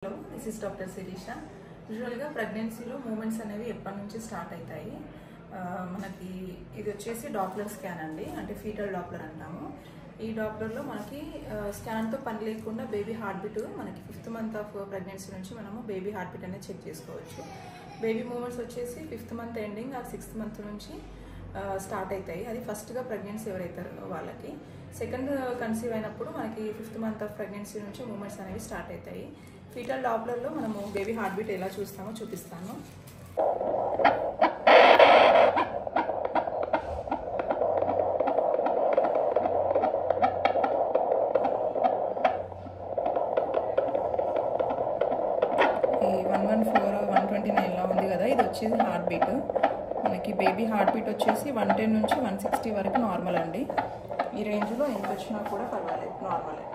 Hello, this is Dr. Sirisha. యూజువల్గా ప్రెగ్నెన్సీలో moments అనేవి ఎప్పటి నుంచి స్టార్ట్ అవుతాయి. మనకి ఇది వచ్చేసి డాప్లర్ స్కాన్ అండి, అంటే ఫీటల్ డాప్లర్ అంటాము. ఈ డాప్లర్లో మనకి స్కాన్తో పని లేకుండా బేబీ హార్ట్ బీట్ మనకి 5th మంత్ ఆఫ్ ప్రెగ్నెన్సీ నుంచి మనము బేబీ హార్ట్ బీట్ అనేది చెక్ చేసుకోవచ్చు. బేబీ మూమెంట్స్ వచ్చేసి 5th మంత్ ఎండింగ్ ఆ 6th మంత్ నుంచి స్టార్ట్ అవుతాయి. అది ఫస్ట్గా ప్రెగ్నెన్సీ ఎవరైతారో వాళ్ళకి. సెకండ్ కన్సీవ్ అయినప్పుడు మనకి 5th మంత్ ఆఫ్ ప్రెగ్నెన్సీ నుంచి మూమెంట్స్ అనేవి స్టార్ట్ అవుతాయి. ఫీటల్ డాప్లర్లో మనము బేబీ హార్ట్ బీట్ ఎలా చూస్తామో చూపిస్తాను. ఈ 114 129లా ఉంది కదా, ఇది వచ్చేసి హార్ట్ బీట్. మనకి బేబీ హార్ట్ బీట్ వచ్చేసి 110 నుంచి 160 వరకు నార్మల్ అండి. ఈ రేంజ్లో ఎంత వచ్చినా కూడా పర్వాలేదు, నార్మలే.